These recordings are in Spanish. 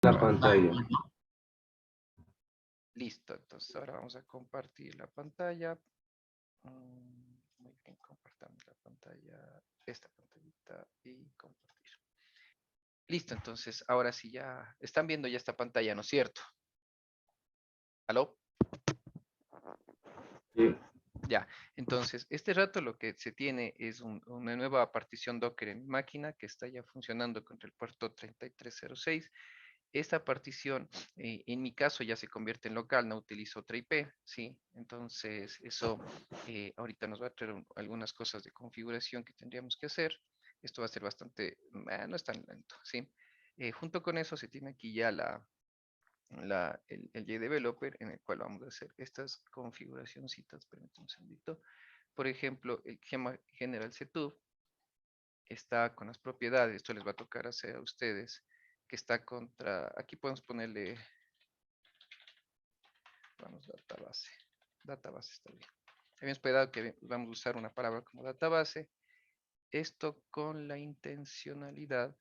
la pantalla. Listo, entonces ahora vamos a compartir la pantalla. Muy bien, compartamos la pantalla, esta pantallita y compartir. Listo, entonces ahora sí ya están viendo ya esta pantalla, ¿no es cierto? ¿Aló? Sí. Ya, entonces este rato lo que se tiene es una nueva partición Docker en mi máquina que está ya funcionando contra el puerto 3306. Esta partición, en mi caso, ya se convierte en local, no utilizo otra IP, ¿sí? Entonces, eso ahorita nos va a traer algunas cosas de configuración que tendríamos que hacer. Esto va a ser bastante, no es tan lento, ¿sí? Junto con eso se tiene aquí ya el JDeveloper en el cual vamos a hacer estas configuracioncitas. Permítanme un segundito. Por ejemplo, el General Setup está con las propiedades, esto les va a tocar hacer a ustedes, que está contra, aquí podemos ponerle, vamos, database está bien. Habíamos esperado que vamos a usar una palabra como database, esto con la intencionalidad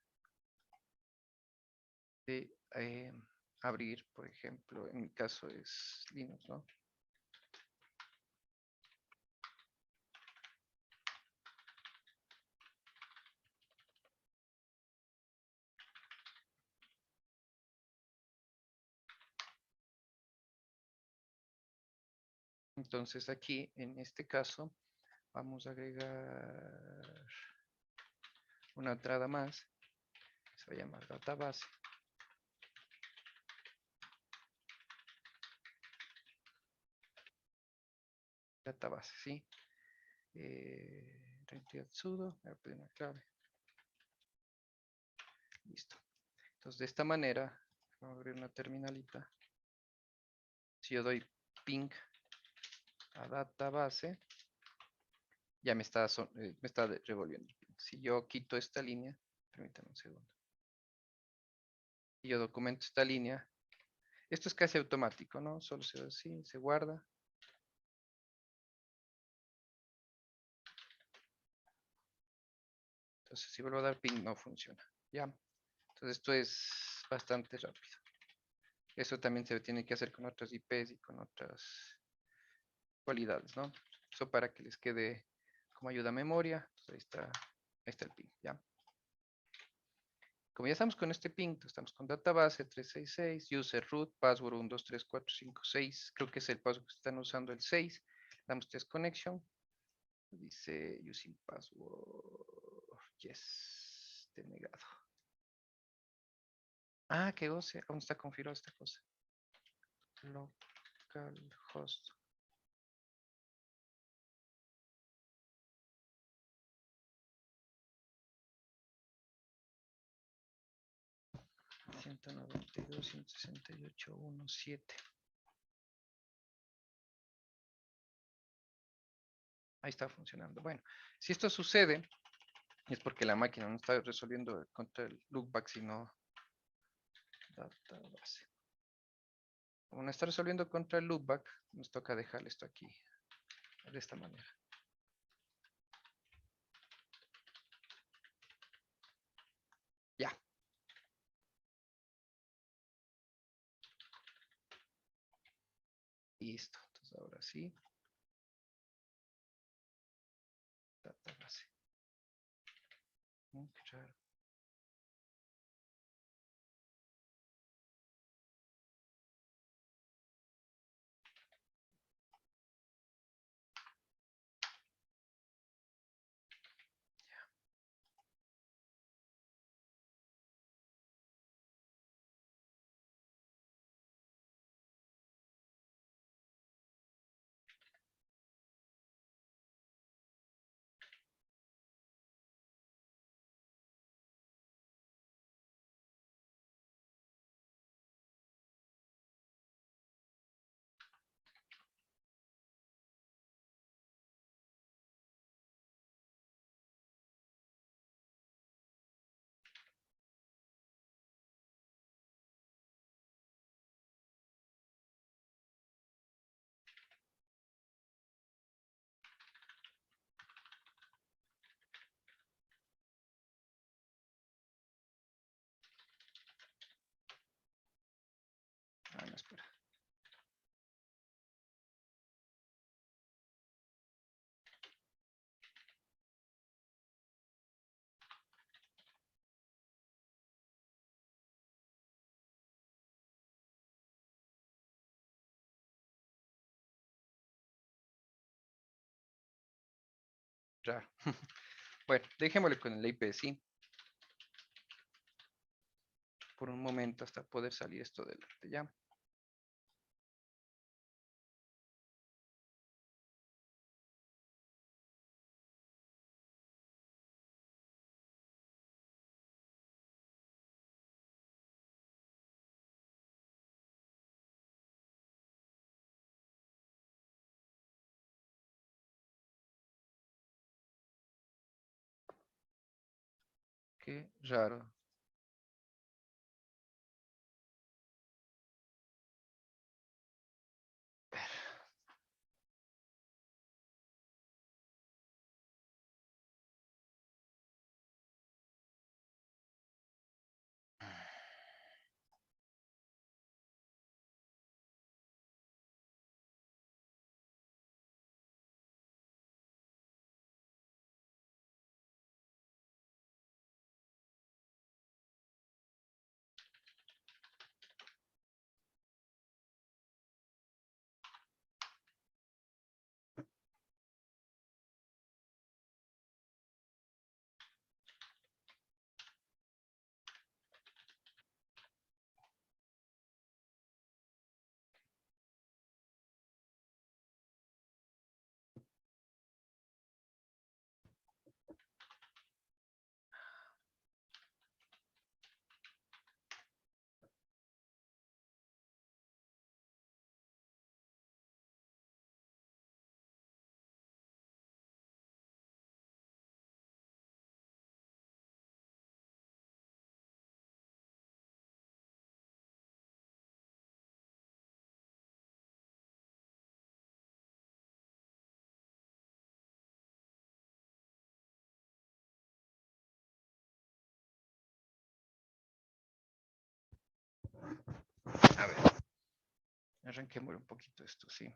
de abrir, por ejemplo, en mi caso es Linux, ¿no? Entonces aquí, en este caso, vamos a agregar una entrada más, que se va a llamar database. Database, ¿sí? Identidad sudo, voy a pedir una clave. Listo. Entonces, de esta manera, vamos a abrir una terminalita. Si yo doy ping a database, ya me está revolviendo. Si yo quito esta línea, permítanme un segundo. Si yo documento esta línea, esto es casi automático, ¿no? Solo se da así, se guarda. Entonces, si vuelvo a dar ping, no funciona. ¿Ya? Entonces, esto es bastante rápido. Eso también se tiene que hacer con otras IPs y con otras cualidades, ¿no? Eso para que les quede como ayuda a memoria. Entonces, ahí está el ping, ¿ya? Como ya estamos con este ping, estamos con database 366, user root, password 123456, creo que es el password que están usando el 6, damos test connection, dice using password, yes, denegado. Ah, qué goce, aún está configurada esta cosa. Localhost. Ciento noventa y dos, 168.1.7. Ahí está funcionando. Bueno, si esto sucede, es porque la máquina no está resolviendo contra el loopback, sino database. Como no está resolviendo contra el loopback, nos toca dejar esto aquí, de esta manera. Ya. Listo. Entonces ahora sí. Database. Qué raro. Raro. Bueno, dejémosle con el IPC por un momento hasta poder salir esto delante, ¿ya? Qué raro. A ver, arranquemos un poquito esto, sí.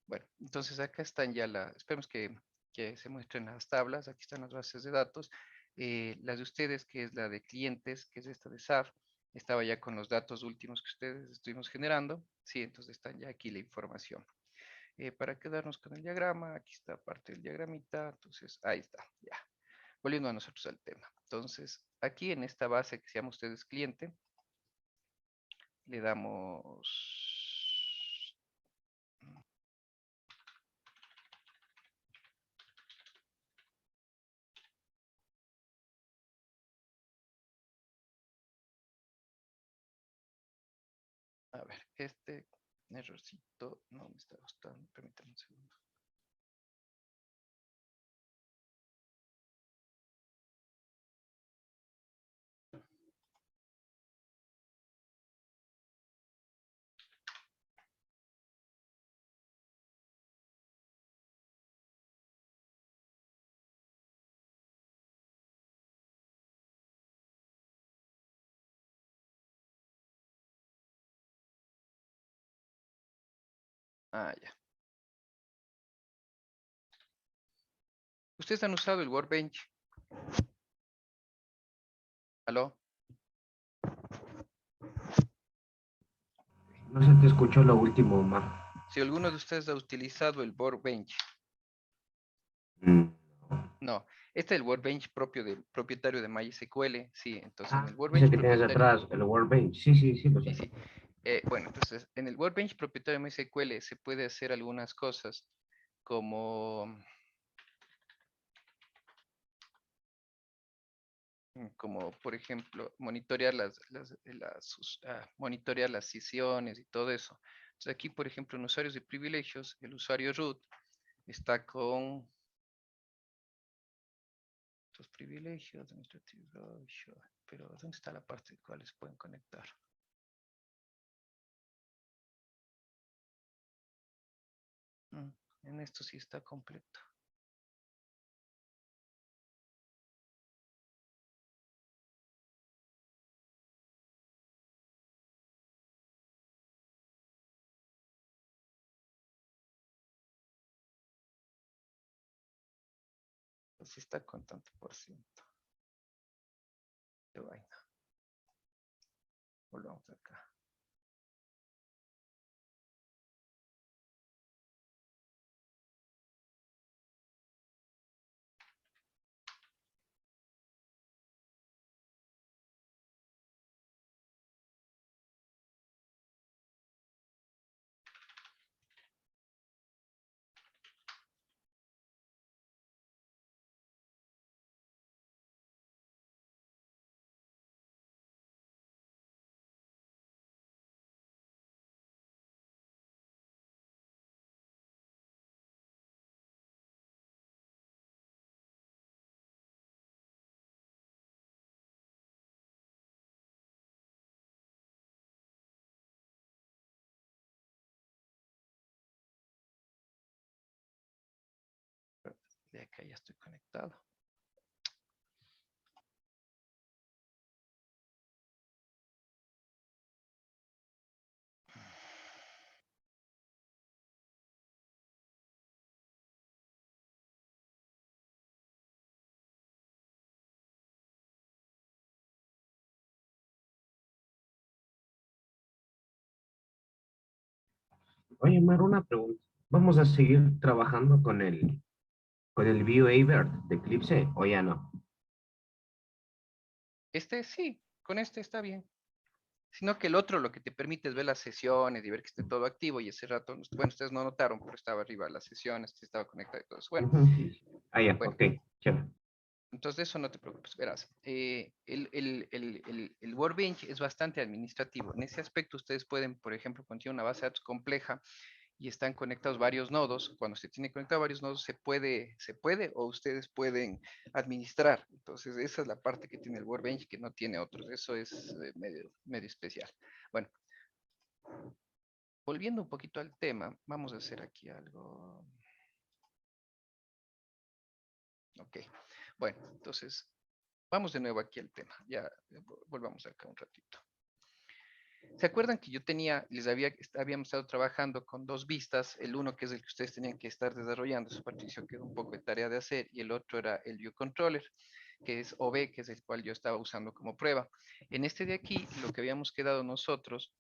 Bueno, entonces acá están ya esperemos que se muestren las tablas, aquí están las bases de datos. La de ustedes, que es la de clientes, que es esta de SAF, estaba ya con los datos últimos que ustedes estuvimos generando. Sí, entonces están ya aquí la información. Para quedarnos con el diagrama, aquí está parte del diagramita, entonces ahí está, ya. Volviendo a nosotros al tema. Entonces, aquí en esta base que se llama ustedes cliente, le damos. A ver, este errorcito no me está gustando. Permítame un segundo. Ah, ya. ¿Ustedes han usado el Workbench? ¿Aló? No se te escuchó lo último, Omar. Si alguno de ustedes ha utilizado el Workbench. Mm. No, este es el Workbench propietario de MySQL. Sí, entonces en el Ese Workbench que tienes propietario. atrás, el Workbench. Sí, sí, sí, lo Sí, sé. sí. Bueno, entonces en el Workbench propietario de MySQL se puede hacer algunas cosas como como por ejemplo monitorear monitorear las sesiones y todo eso. Entonces aquí, por ejemplo, en usuarios de privilegios, el usuario root está con los privilegios administrativos, pero ¿dónde está la parte de cuáles pueden conectar? En esto sí está completo. Sí está con tanto por ciento. Qué vaina. Volvamos acá. De acá ya estoy conectado. Oye, Mar, una pregunta. ¿Vamos a seguir trabajando con el Vue de Eclipse o ya no? Este sí, con este está bien. Sino que el otro lo que te permite es ver las sesiones y ver que esté todo activo y ese rato, bueno, ustedes no notaron, pero estaba arriba las sesiones, que estaba conectado y todo eso. Bueno, Ujú, sí, sí. Ah, ya, bueno, ok, chévere. entonces de eso no te preocupes, verás. El Workbench es bastante administrativo. En ese aspecto ustedes pueden, por ejemplo, cuando tienen una base de datos compleja y están conectados varios nodos, cuando se tiene conectado varios nodos se puede o ustedes pueden administrar. Entonces esa es la parte que tiene el Workbench que no tiene otros. Eso es medio especial. Bueno, volviendo un poquito al tema, vamos a hacer aquí algo. Ok. Bueno, entonces vamos de nuevo aquí al tema. Ya volvamos acá un ratito. ¿Se acuerdan que yo habíamos estado trabajando con dos vistas? El uno que es el que ustedes tenían que estar desarrollando, su partición quedó un poco de tarea de hacer, y el otro era el View Controller, que es OB, que es el cual yo estaba usando como prueba. En este de aquí, lo que habíamos quedado nosotros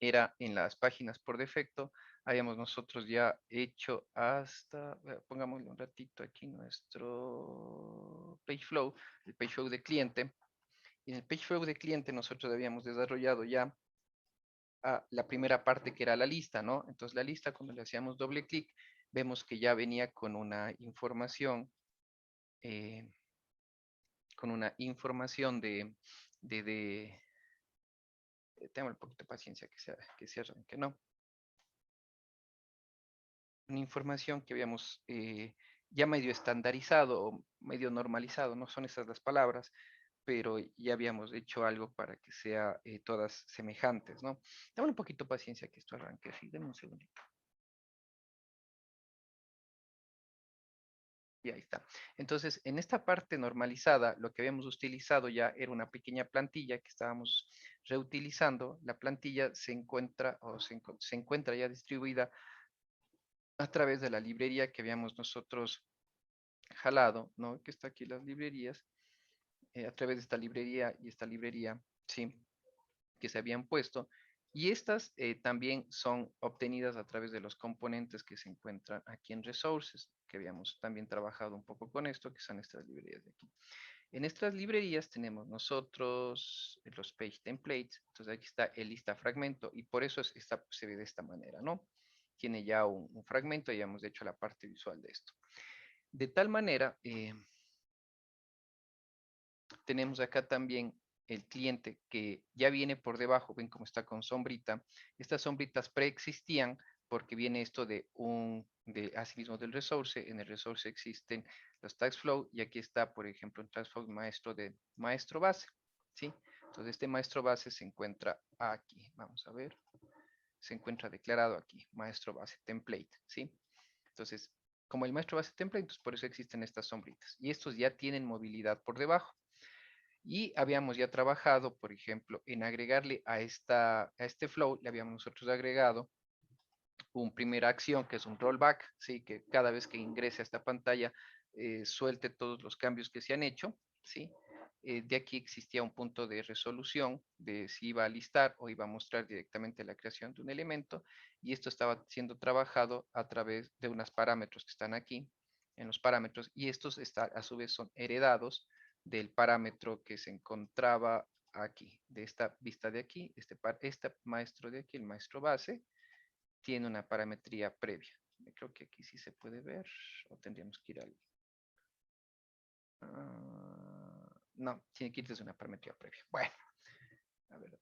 era en las páginas por defecto, habíamos nosotros ya hecho hasta, pongámosle un ratito aquí nuestro page flow, el page flow de cliente. Y en el page flow de cliente nosotros habíamos desarrollado ya la primera parte que era la lista, ¿no? Entonces la lista, cuando le hacíamos doble clic, vemos que ya venía eh, con una información tengo un poquito de paciencia que se arranque, ¿no? Una información que habíamos ya medio estandarizado o medio normalizado, no son esas las palabras, pero ya habíamos hecho algo para que sea todas semejantes, ¿no? Dame un poquito de paciencia que esto arranque, sí, denme un segundito. Y ahí está. Entonces, en esta parte normalizada, lo que habíamos utilizado ya era una pequeña plantilla que estábamos reutilizando. La plantilla se encuentra ya distribuida a través de la librería que habíamos nosotros jalado, ¿no? Que está aquí las librerías, a través de esta librería, ¿sí? Que se habían puesto. Y estas también son obtenidas a través de los componentes que se encuentran aquí en Resources, que habíamos también trabajado un poco con esto, que son estas librerías de aquí. En estas librerías tenemos nosotros los page templates, entonces aquí está el lista fragmento y por eso se ve de esta manera, ¿no? Tiene ya un fragmento y hemos hecho la parte visual de esto. De tal manera, tenemos acá también el cliente que ya viene por debajo, ven cómo está con sombrita. Estas sombritas preexistían porque viene esto asimismo del resource. En el resource existen los tags flow y aquí está, por ejemplo, un tags flow maestro de maestro base, ¿sí? Entonces este maestro base se encuentra aquí, vamos a ver, se encuentra declarado aquí, maestro base template, ¿sí? Entonces, como el maestro base template, entonces por eso existen estas sombritas. Y estos ya tienen movilidad por debajo. Y habíamos ya trabajado, por ejemplo, en agregarle a este flow, le habíamos nosotros agregado una primera acción que es un rollback, ¿sí? Que cada vez que ingrese a esta pantalla suelte todos los cambios que se han hecho, ¿sí? De aquí existía un punto de resolución de si iba a listar o iba a mostrar directamente la creación de un elemento, y esto estaba siendo trabajado a través de unos parámetros que están aquí, en los parámetros, y estos a su vez son heredados del parámetro que se encontraba aquí, de esta vista de aquí, este maestro de aquí, el maestro base, tiene una parametría previa. Creo que aquí sí se puede ver, o tendríamos que ir al... no, tiene que ir desde una parametría previa. Bueno, a ver,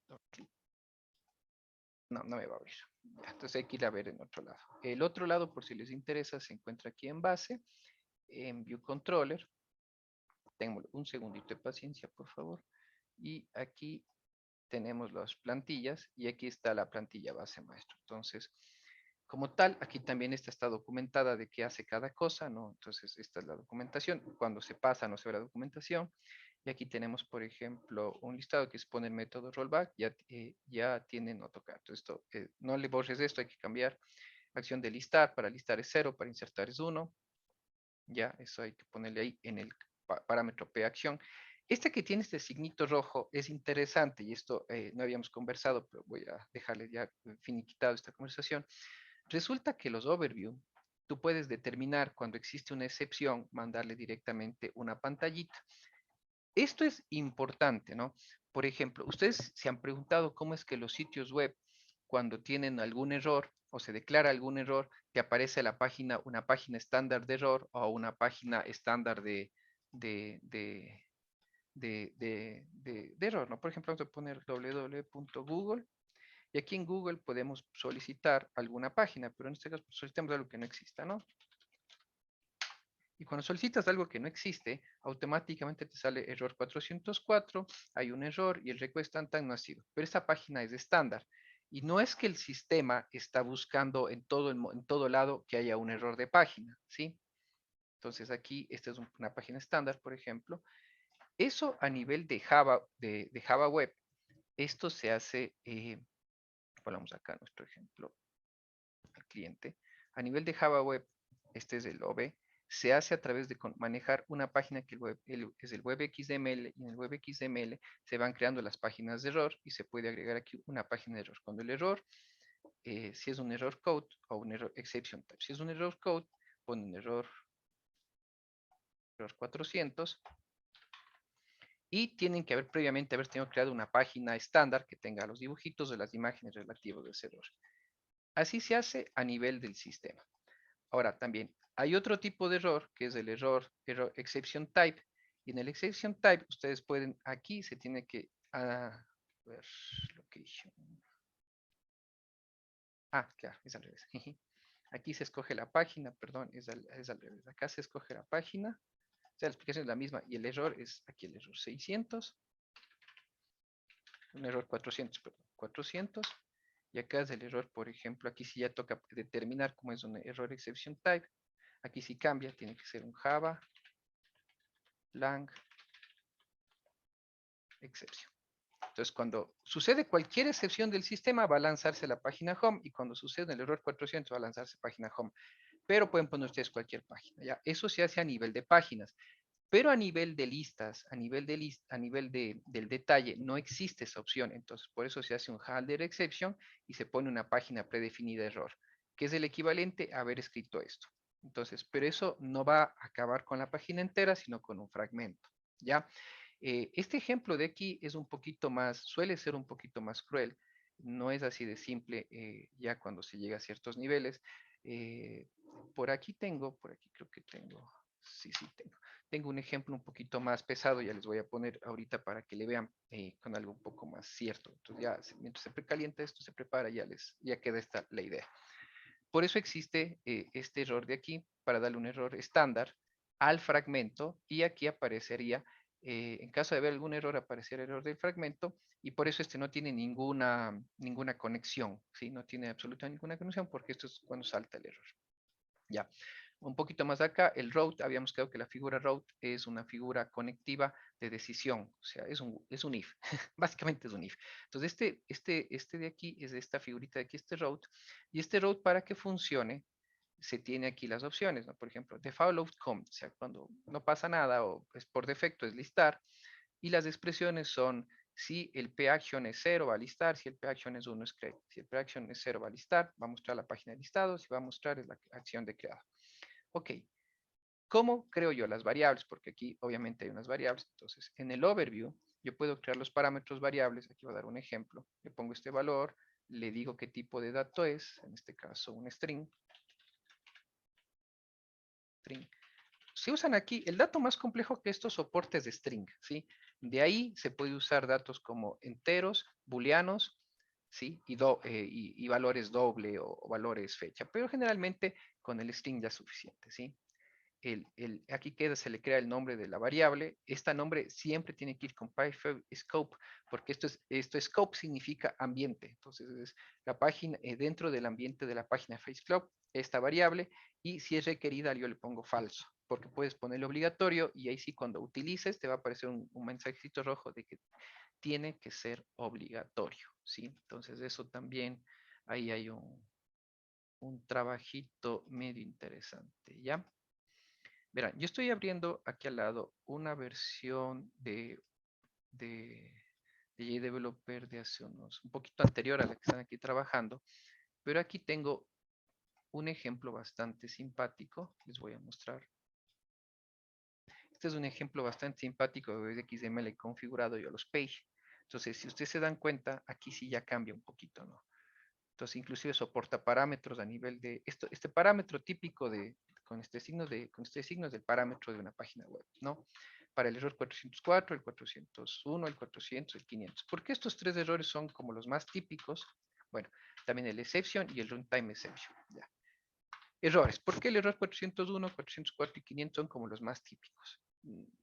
no, no me va a abrir. Entonces hay que ir a ver en otro lado. El otro lado, por si les interesa, se encuentra aquí en base, en View Controller. Tengo un segundito de paciencia, por favor. Y aquí tenemos las plantillas y aquí está la plantilla base maestro. Entonces, como tal, aquí también está documentada de qué hace cada cosa, ¿no? Entonces, esta es la documentación. Cuando se pasa, no se ve la documentación. Y aquí tenemos, por ejemplo, un listado que expone el método rollback. Ya tienen AutoCAD. Esto, no le borres esto, hay que cambiar. Acción de listar, para listar es 0, para insertar es 1. Ya, eso hay que ponerle ahí en el parámetro P acción. Este que tiene este signito rojo es interesante y esto no habíamos conversado, pero voy a dejarle ya finiquitado esta conversación. Resulta que los overview, tú puedes determinar cuando existe una excepción, mandarle directamente una pantallita. Esto es importante, ¿no? Por ejemplo, ustedes se han preguntado cómo es que los sitios web, cuando tienen algún error o se declara algún error, te aparece la página, una página estándar de error o una página estándar de, de, de error, ¿no? Por ejemplo, vamos a poner www.google y aquí en Google podemos solicitar alguna página, pero en este caso solicitamos algo que no exista, ¿no? Y cuando solicitas algo que no existe, automáticamente te sale error 404, hay un error y el request no ha sido. Pero esta página es estándar. Y no es que el sistema está buscando en todo lado que haya un error de página, ¿sí? Entonces aquí, esta es una página estándar, por ejemplo. Eso a nivel de Java, de Java Web, esto se hace, ponemos acá nuestro ejemplo al cliente. A nivel de Java Web, este es el OB, se hace a través de manejar una página que es el web XML, y en el web XML se van creando las páginas de error y se puede agregar aquí una página de error. Cuando el error, si es un error code o un error exception type, si es un error code, pone un error 400 y tienen que haber previamente haber tenido creado una página estándar que tenga los dibujitos de las imágenes relativos de ese error. Así se hace a nivel del sistema. Ahora, también hay otro tipo de error, que es el error exception type. Y en el exception type, ustedes pueden, aquí se tiene que, ver, location. Claro, es al revés. Aquí se escoge la página, perdón, es al revés. Acá se escoge la página, o sea, la explicación es la misma. Y el error es aquí el error 600, un error 400, perdón, 400. Y acá es el error, por ejemplo, aquí sí ya toca determinar cómo es un error exception type. Aquí sí cambia, tiene que ser un Java lang exception. Entonces, cuando sucede cualquier excepción del sistema, va a lanzarse la página home, y cuando sucede el error 400 va a lanzarse página home. Pero pueden poner ustedes cualquier página, ¿ya? Eso se hace a nivel de páginas. Pero a nivel de listas, a nivel del detalle, no existe esa opción. Entonces, por eso se hace un handler exception y se pone una página predefinida de error, que es el equivalente a haber escrito esto. Entonces, pero eso no va a acabar con la página entera, sino con un fragmento, ¿ya? Este ejemplo de aquí es un poquito más, suele ser un poquito más cruel. No es así de simple ya cuando se llega a ciertos niveles. Por aquí creo que tengo Sí, sí, tengo. Tengo un ejemplo un poquito más pesado, ya les voy a poner ahorita para que le vean con algo un poco más cierto. Entonces ya, mientras se precalienta esto, se prepara, ya queda esta la idea. Por eso existe este error de aquí, para darle un error estándar al fragmento, y aquí aparecería, en caso de haber algún error, aparecería el error del fragmento, y por eso este no tiene ninguna conexión, ¿sí? No tiene absolutamente ninguna conexión, porque esto es cuando salta el error. Ya. Un poquito más acá, el route, habíamos quedado que la figura route es una figura conectiva de decisión, o sea, es un if, básicamente es un if. Entonces, este de aquí es esta figurita de aquí, este route, y este route para que funcione, se tiene aquí las opciones, ¿no? Por ejemplo, default outcome, o sea, cuando no pasa nada o es por defecto es listar, y las expresiones son si el p-action es 0 va a listar, si el p-action es 1 es create, si el p-action es 0 va a listar, va a mostrar la página de listados, y va a mostrar es la acción de creado. Ok, ¿cómo creo yo las variables? Porque aquí obviamente hay unas variables. Entonces, en el overview, yo puedo crear los parámetros variables. Aquí voy a dar un ejemplo. Le pongo este valor, le digo qué tipo de dato es, en este caso un string. Se usan aquí, el dato más complejo que estos soportes de string, ¿sí? De ahí se puede usar datos como enteros, booleanos, ¿sí? Y valores doble o valores fecha, pero generalmente con el string ya es suficiente, ¿sí? Aquí se le crea el nombre de la variable. Este nombre siempre tiene que ir con Python scope, porque esto scope significa ambiente. Entonces es la página, dentro del ambiente de la página Face Club, esta variable, y si es requerida yo le pongo falso, porque puedes ponerle obligatorio, y ahí sí cuando utilices te va a aparecer un mensajito rojo de que tiene que ser obligatorio, ¿sí? Entonces eso también, ahí hay un trabajito medio interesante, ¿ya? Verán, yo estoy abriendo aquí al lado una versión de JDeveloper de hace un poquito anterior a la que están aquí trabajando, pero aquí tengo un ejemplo bastante simpático. Les voy a mostrar. Este es un ejemplo bastante simpático de XML configurado yo a los page. Entonces, si ustedes se dan cuenta, aquí sí ya cambia un poquito, ¿no? Entonces, inclusive soporta parámetros a nivel de este parámetro típico con este signo es del parámetro de una página web, ¿no? Para el error 404, el 401, el 400, el 500. ¿Por qué estos tres errores son como los más típicos? Bueno, también el exception y el runtime exception. Ya. Errores. ¿Por qué el error 401, 404 y 500 son como los más típicos?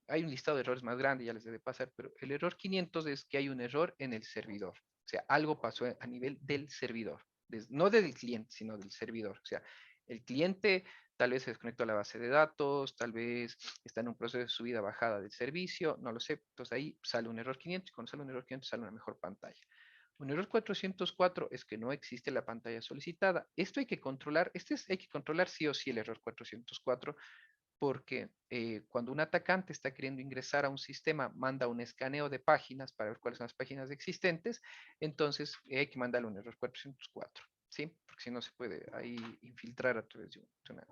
Hay un listado de errores más grande, ya les debe pasar, pero el error 500 es que hay un error en el servidor. O sea, algo pasó a nivel del servidor. No del cliente, sino del servidor. O sea, el cliente tal vez se desconectó a la base de datos, tal vez está en un proceso de subida bajada del servicio, no lo sé. Entonces ahí sale un error 500, y cuando sale un error 500 sale una mejor pantalla. Un error 404 es que no existe la pantalla solicitada. Esto hay que controlar, hay que controlar sí o sí el error 404, porque cuando un atacante está queriendo ingresar a un sistema, manda un escaneo de páginas para ver cuáles son las páginas existentes, entonces hay que mandarle un error 404, ¿sí? Porque si no se puede ahí infiltrar a través de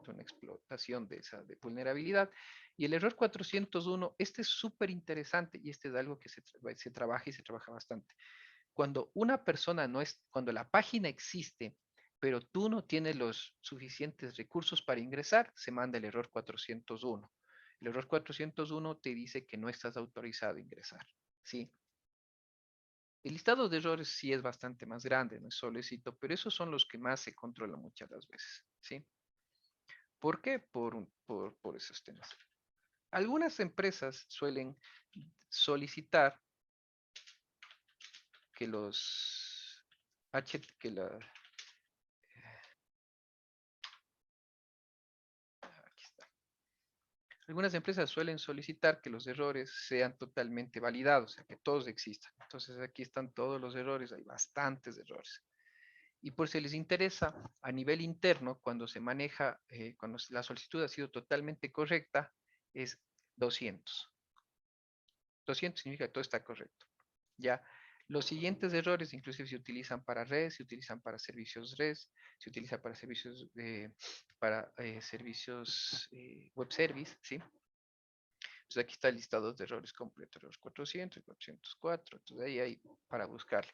una explotación de esa de vulnerabilidad. Y el error 401, este es súper interesante, y este es algo que se trabaja y se trabaja bastante. Cuando una persona no es, cuando la página existe, pero tú no tienes los suficientes recursos para ingresar, se manda el error 401. El error 401 te dice que no estás autorizado a ingresar, ¿sí? El listado de errores sí es bastante más grande, no es solo éxito, pero esos son los que más se controlan muchas las veces, ¿sí? ¿Por qué? Por esos temas. Algunas empresas suelen solicitar que los que la, aquí está. Algunas empresas suelen solicitar que los errores sean totalmente validados, o sea, que todos existan. Entonces aquí están todos los errores, hay bastantes errores. Y por si les interesa, a nivel interno, cuando se maneja, cuando la solicitud ha sido totalmente correcta, es 200. 200 significa que todo está correcto. Ya, los siguientes errores inclusive se utilizan para red, se utilizan para servicios red, se utiliza para servicios web service, ¿sí? Entonces aquí está el listado de errores completo, errores 400 y 404. Entonces ahí hay para buscarle.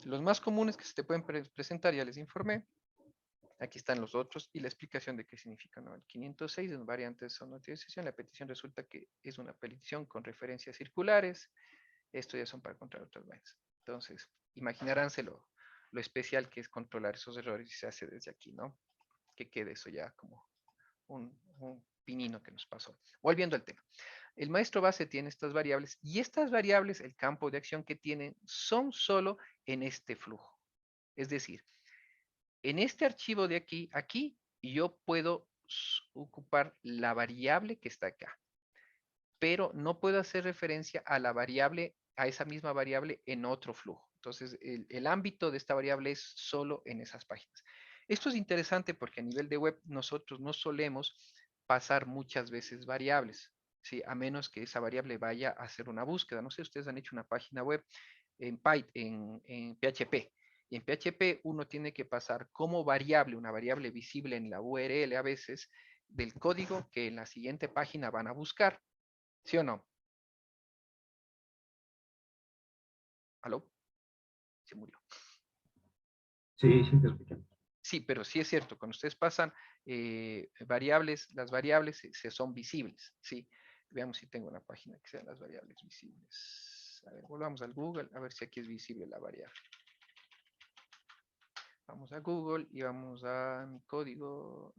Los más comunes que se te pueden presentar, ya les informé. Aquí están los otros y la explicación de qué significa, ¿no? El 506 es una variante de sonorización. La petición resulta que es una petición con referencias circulares. Esto ya son para controlar otras vainas. Entonces, imaginaránse lo especial que es controlar esos errores y se hace desde aquí, ¿no? Que quede eso ya como un pinino que nos pasó. Volviendo al tema. El maestro base tiene estas variables y estas variables, el campo de acción que tienen, son solo en este flujo. Es decir, en este archivo de aquí yo puedo ocupar la variable que está acá, pero no puedo hacer referencia a la variable, a esa misma variable en otro flujo. Entonces, el ámbito de esta variable es solo en esas páginas. Esto es interesante porque a nivel de web nosotros no solemos pasar muchas veces variables, ¿sí? A menos que esa variable vaya a hacer una búsqueda. No sé, ustedes han hecho una página web en PHP. Y en PHP uno tiene que pasar como variable, una variable visible en la URL a veces, del código que en la siguiente página van a buscar. ¿Sí o no? ¿Aló? Se murió. Sí, sí, te escucho. Sí, pero sí es cierto, cuando ustedes pasan variables, las variables se son visibles, ¿sí? Veamos si tengo una página que sean las variables visibles. A ver, volvamos al Google, a ver si aquí es visible la variable. Vamos a Google y vamos a mi código,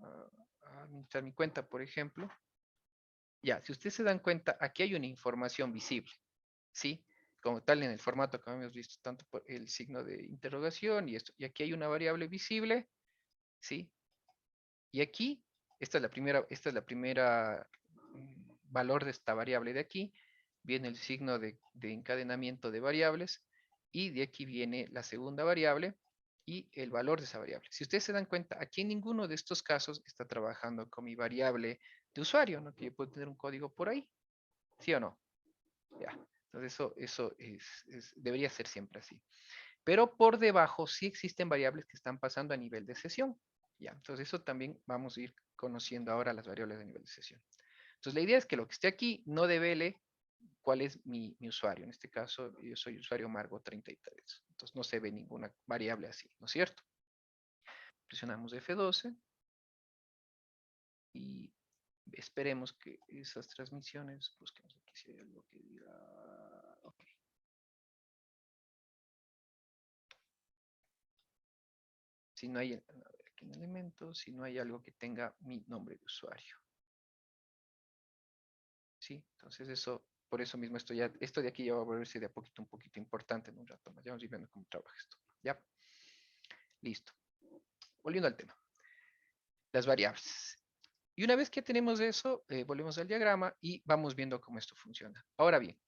a administrar mi cuenta, por ejemplo. Ya, si ustedes se dan cuenta, aquí hay una información visible, ¿sí? Como tal en el formato que hemos visto, tanto por el signo de interrogación y esto. Y aquí hay una variable visible, ¿sí? Y aquí, esta es la primera valor de esta variable de aquí. Viene el signo de encadenamiento de variables y de aquí viene la segunda variable y el valor de esa variable. Si ustedes se dan cuenta, aquí en ninguno de estos casos está trabajando con mi variable de usuario, ¿no? Que yo puedo tener un código por ahí, ¿sí o no? Ya. Entonces eso debería ser siempre así. Pero por debajo sí existen variables que están pasando a nivel de sesión. Ya, entonces eso también vamos a ir conociendo ahora las variables de nivel de sesión. Entonces la idea es que lo que esté aquí no devele cuál es mi usuario. En este caso yo soy usuario Margo33. Entonces no se ve ninguna variable así, ¿no es cierto? Presionamos F12 y esperemos que esas transmisiones, busquemos aquí si hay algo que diga, ok. Si no hay, a ver, aquí en elementos, si no hay algo que tenga mi nombre de usuario. ¿Sí? Entonces eso, por eso mismo esto de aquí ya va a volverse de a poquito un poquito importante en un rato más. Ya vamos a ir viendo cómo trabaja esto. ¿Ya? Listo. Volviendo al tema. Las variables. Y una vez que tenemos eso, volvemos al diagrama y vamos viendo cómo esto funciona. Ahora bien,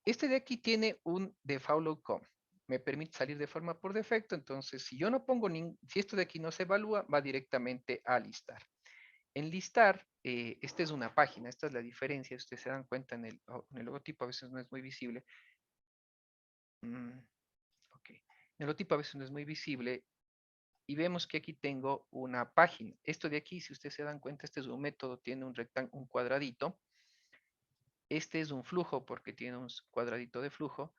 este de aquí tiene un default outcome. Me permite salir de forma por defecto, entonces si yo no pongo, si esto de aquí no se evalúa, va directamente a listar. En listar, esta es una página, esta es la diferencia, ustedes se dan cuenta en el logotipo, a veces no es muy visible. Ok, en el logotipo a veces no es muy visible y vemos que aquí tengo una página. Esto de aquí, si ustedes se dan cuenta, este es un método, tiene un cuadradito. Este es un flujo porque tiene un cuadradito de flujo,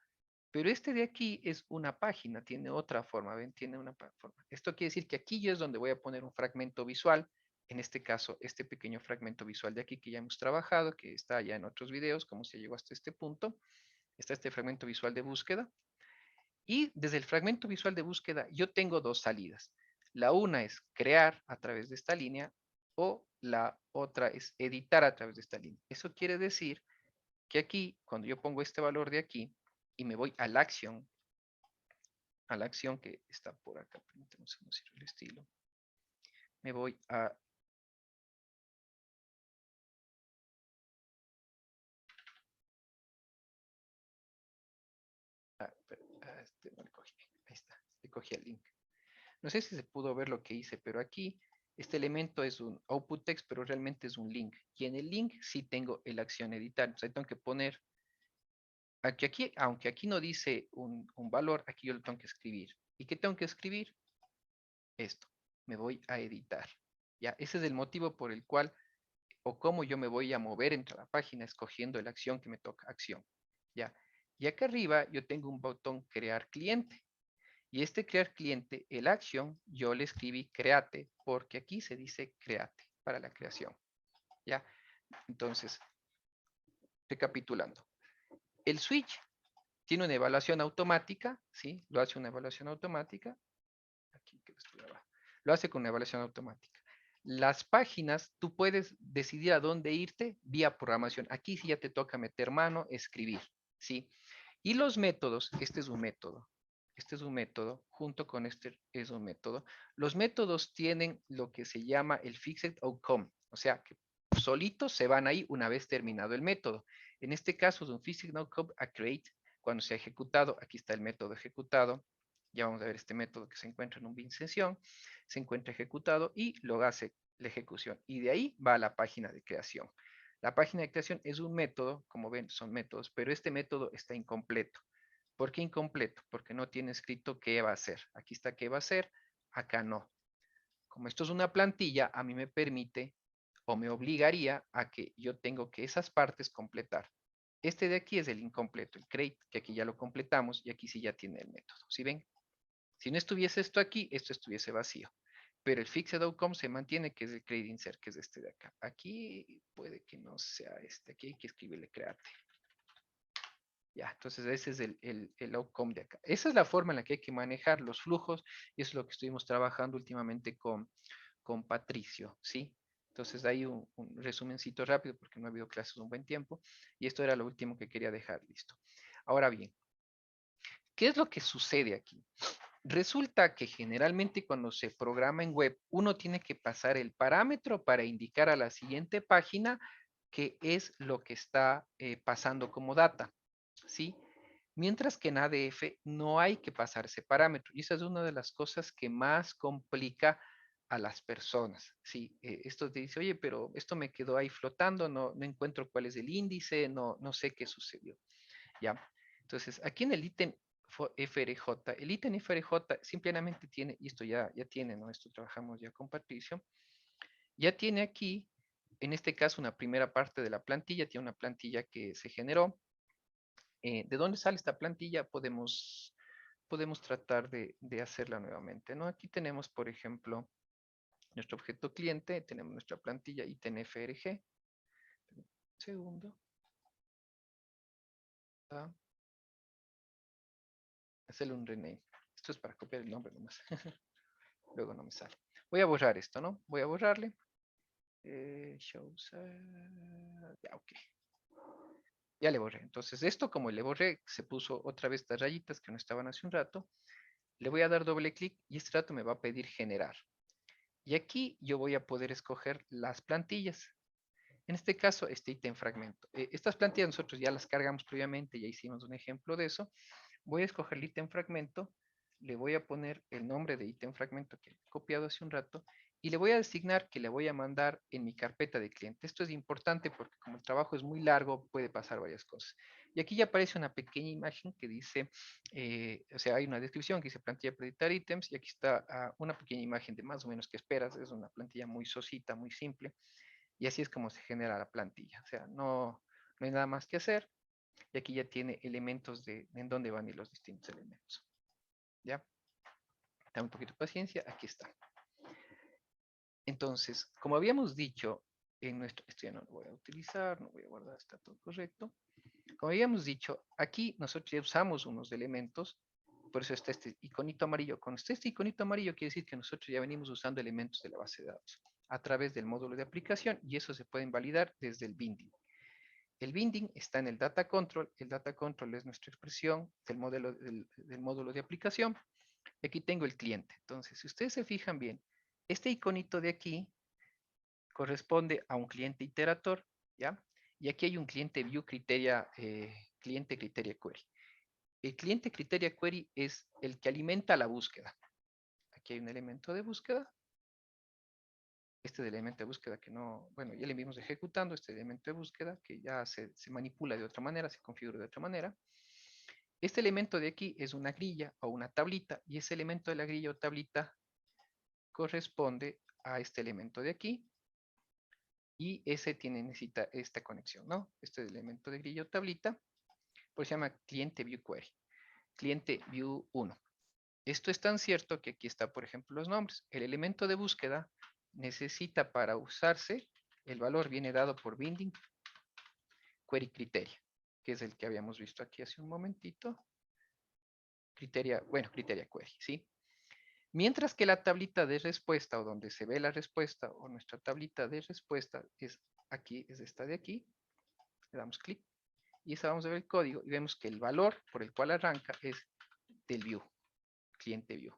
pero este de aquí es una página, tiene otra forma, ¿ven? Tiene una forma. Esto quiere decir que aquí yo es donde voy a poner un fragmento visual, en este caso, este pequeño fragmento visual de aquí que ya hemos trabajado, que está ya en otros videos, cómo se llegó hasta este punto. Está este fragmento visual de búsqueda. Y desde el fragmento visual de búsqueda yo tengo dos salidas. La una es crear a través de esta línea o la otra es editar a través de esta línea. Eso quiere decir que aquí, cuando yo pongo este valor de aquí y me voy a la acción que está por acá, permítanme el estilo, me voy a no le cogí, ahí está, le cogí el link. No sé si se pudo ver lo que hice, pero aquí este elemento es un output text, pero realmente es un link. Y en el link sí tengo la acción editar. Entonces tengo que poner, aquí, aunque aquí no dice un valor, aquí yo lo tengo que escribir. ¿Y qué tengo que escribir? Esto. Me voy a editar. Ya, ese es el motivo por el cual o cómo yo me voy a mover entre la página escogiendo la acción que me toca, acción. Ya. Y acá arriba yo tengo un botón crear cliente. Y este crear cliente, el action, yo le escribí create, porque aquí se dice create para la creación. ¿Ya? Entonces, recapitulando. El switch tiene una evaluación automática, ¿sí? Lo hace una evaluación automática. Aquí que estoy abajo. Lo hace con una evaluación automática. Las páginas, tú puedes decidir a dónde irte vía programación. Aquí sí ya te toca meter mano, escribir, ¿sí? Y los métodos, este es un método. Este es un método, junto con este es un método. Los métodos tienen lo que se llama el fixed outcome, o sea, que solitos se van ahí una vez terminado el método. En este caso es un fixed outcome a create cuando se ha ejecutado. Aquí está el método ejecutado. Ya vamos a ver este método que se encuentra en un bin sesión. Se encuentra ejecutado y lo hace la ejecución. Y de ahí va a la página de creación. La página de creación es un método, como ven, son métodos, pero este método está incompleto. ¿Por qué incompleto? Porque no tiene escrito qué va a hacer. Aquí está qué va a hacer, acá no. Como esto es una plantilla, a mí me permite o me obligaría a que yo tengo que esas partes completar. Este de aquí es el incompleto, el create, que aquí ya lo completamos y aquí sí ya tiene el método. ¿Sí ven? Si no estuviese esto aquí, esto estuviese vacío. Pero el fixed outcome se mantiene, que es el create insert, que es este de acá. Aquí puede que no sea este, aquí hay que escribirle create. Ya, entonces ese es el outcome de acá. Esa es la forma en la que hay que manejar los flujos y eso es lo que estuvimos trabajando últimamente con Patricio, ¿sí? Entonces hay un resumencito rápido porque no ha habido clases un buen tiempo y esto era lo último que quería dejar listo. Ahora bien, ¿qué es lo que sucede aquí? Resulta que generalmente cuando se programa en web, uno tiene que pasar el parámetro para indicar a la siguiente página qué es lo que está pasando como data, ¿sí? Mientras que en ADF no hay que pasar ese parámetro. Y esa es una de las cosas que más complica a las personas. Sí, esto te dice, oye, pero esto me quedó ahí flotando, no encuentro cuál es el índice, no sé qué sucedió. ¿Ya? Entonces, aquí en el ítem FRJ, el ítem FRJ simplemente tiene, y esto ya tiene, ¿no? Esto trabajamos ya con Patricio, ya tiene aquí, en este caso, una primera parte de la plantilla, tiene una plantilla que se generó. ¿De dónde sale esta plantilla? Podemos tratar de hacerla nuevamente, ¿no? Aquí tenemos, por ejemplo, nuestro objeto cliente, tenemos nuestra plantilla ítem FRG. Un segundo. ¿Ah? Hacerle un rename. Esto es para copiar el nombre nomás. Luego no me sale. Voy a borrar esto, ¿no? Voy a borrarle. Shows, ya, ok. Ya le borré. Entonces, esto como le borré, se puso otra vez estas rayitas que no estaban hace un rato. Le voy a dar doble clic y este rato me va a pedir generar. Y aquí yo voy a poder escoger las plantillas. En este caso, este ítem fragmento. Estas plantillas nosotros ya las cargamos previamente, ya hicimos un ejemplo de eso. Voy a escoger el ítem fragmento, le voy a poner el nombre de ítem fragmento que he copiado hace un rato y le voy a designar que le voy a mandar en mi carpeta de cliente. Esto es importante porque como el trabajo es muy largo, puede pasar varias cosas. Y aquí ya aparece una pequeña imagen que dice, o sea, hay una descripción que dice plantilla para editar ítems y aquí está una pequeña imagen de más o menos que esperas. Es una plantilla muy sosita, muy simple. Y así es como se genera la plantilla. O sea, no hay nada más que hacer. Y aquí ya tiene elementos de en dónde van a ir los distintos elementos. ¿Ya? Dame un poquito de paciencia, aquí está. Entonces, como habíamos dicho, en nuestro, esto ya no lo voy a utilizar, no voy a guardar, está todo correcto. Como habíamos dicho, aquí nosotros ya usamos unos elementos, por eso está este iconito amarillo. Con este iconito amarillo quiere decir que nosotros ya venimos usando elementos de la base de datos a través del módulo de aplicación y eso se pueden validar desde el binding. El binding está en el data control. El data control es nuestra expresión del módulo de aplicación. Y aquí tengo el cliente. Entonces, si ustedes se fijan bien, este iconito de aquí corresponde a un cliente iterator, ¿ya? Y aquí hay un cliente view cliente criteria query. El cliente criteria query es el que alimenta la búsqueda. Aquí hay un elemento de búsqueda. Este elemento de búsqueda que no, bueno, ya le vimos ejecutando este elemento de búsqueda que ya se manipula de otra manera, se configura de otra manera. Este elemento de aquí es una grilla o una tablita y ese elemento de la grilla o tablita corresponde a este elemento de aquí y ese necesita esta conexión, ¿no? Este elemento de grilla o tablita, pues se llama cliente view query, cliente view 1. Esto es tan cierto que aquí está, por ejemplo, los nombres. El elemento de búsqueda necesita para usarse, el valor viene dado por binding query criteria, que es el que habíamos visto aquí hace un momentito. Criteria, bueno, criteria query, ¿sí? Mientras que la tablita de respuesta o donde se ve la respuesta o nuestra tablita de respuesta es aquí, es esta de aquí. Le damos clic y esa vamos a ver el código y vemos que el valor por el cual arranca es del view, cliente view.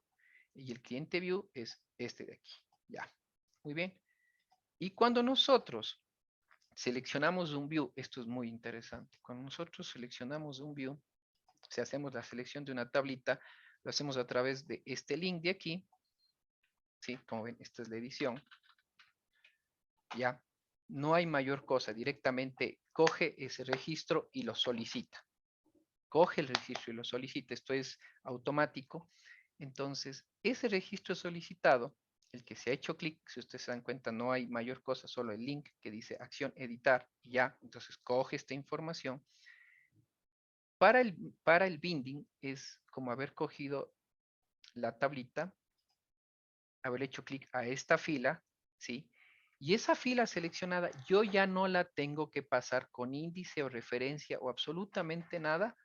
Y el cliente view es este de aquí. Ya, muy bien. Y cuando nosotros seleccionamos un view, esto es muy interesante. Cuando nosotros seleccionamos un view, si hacemos la selección de una tablita, lo hacemos a través de este link de aquí. ¿Sí? Como ven, esta es la edición. Ya, no hay mayor cosa. Directamente coge ese registro y lo solicita. Coge el registro y lo solicita. Esto es automático. Entonces, ese registro solicitado, el que se ha hecho clic, si ustedes se dan cuenta, no hay mayor cosa, solo el link que dice acción editar, y ya, entonces coge esta información. Para el binding es como haber cogido la tablita, haber hecho clic a esta fila, ¿sí? Y esa fila seleccionada yo ya no la tengo que pasar con índice o referencia o absolutamente nada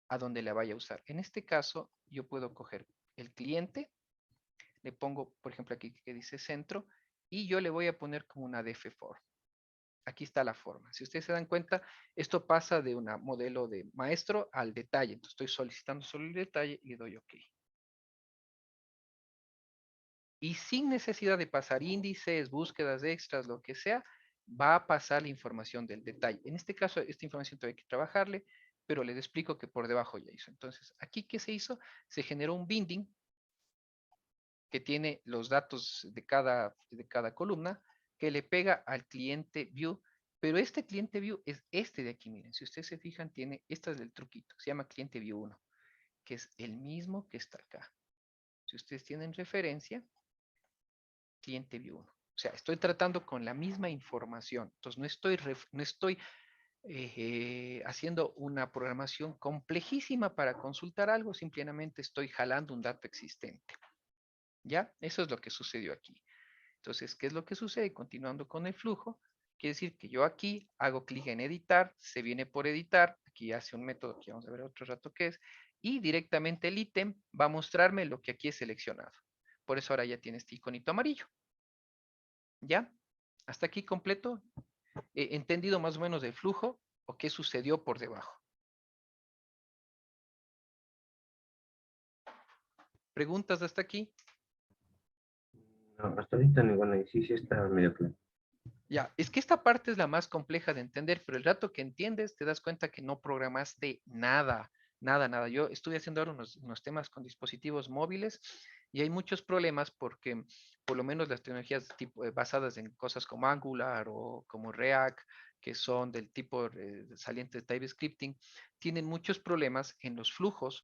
a donde la vaya a usar. En este caso, yo puedo coger el cliente, le pongo, por ejemplo, aquí que dice centro, y yo le voy a poner como una def form. Aquí está la forma. Si ustedes se dan cuenta, esto pasa de un modelo de maestro al detalle. Entonces estoy solicitando solo el detalle y doy OK. Y sin necesidad de pasar índices, búsquedas extras, lo que sea, va a pasar la información del detalle. En este caso, esta información todavía hay que trabajarle, pero les explico que por debajo ya hizo. Entonces, aquí, ¿qué se hizo? Se generó un binding que tiene los datos de cada columna, que le pega al cliente view, pero este cliente view es este de aquí, miren, si ustedes se fijan, tiene, esta es del truquito, se llama cliente view 1, que es el mismo que está acá. Si ustedes tienen referencia, cliente view 1. O sea, estoy tratando con la misma información, entonces no estoy haciendo una programación complejísima para consultar algo, simplemente estoy jalando un dato existente. ¿Ya? Eso es lo que sucedió aquí. Entonces, ¿qué es lo que sucede? Continuando con el flujo, quiere decir que yo aquí hago clic en editar, se viene por editar, aquí hace un método que vamos a ver otro rato qué es, y directamente el ítem va a mostrarme lo que aquí he seleccionado. Por eso ahora ya tiene este iconito amarillo. ¿Ya? Hasta aquí completo. He entendido más o menos del flujo o qué sucedió por debajo. ¿Preguntas hasta aquí? No, hasta ahorita ninguna. Y sí, sí está medio claro. Ya, es que esta parte es la más compleja de entender, pero el rato que entiendes te das cuenta que no programaste nada, nada, nada. Yo estuve haciendo ahora unos temas con dispositivos móviles y hay muchos problemas porque por lo menos las tecnologías tipo, basadas en cosas como Angular o como React, que son del tipo saliente de TypeScripting, tienen muchos problemas en los flujos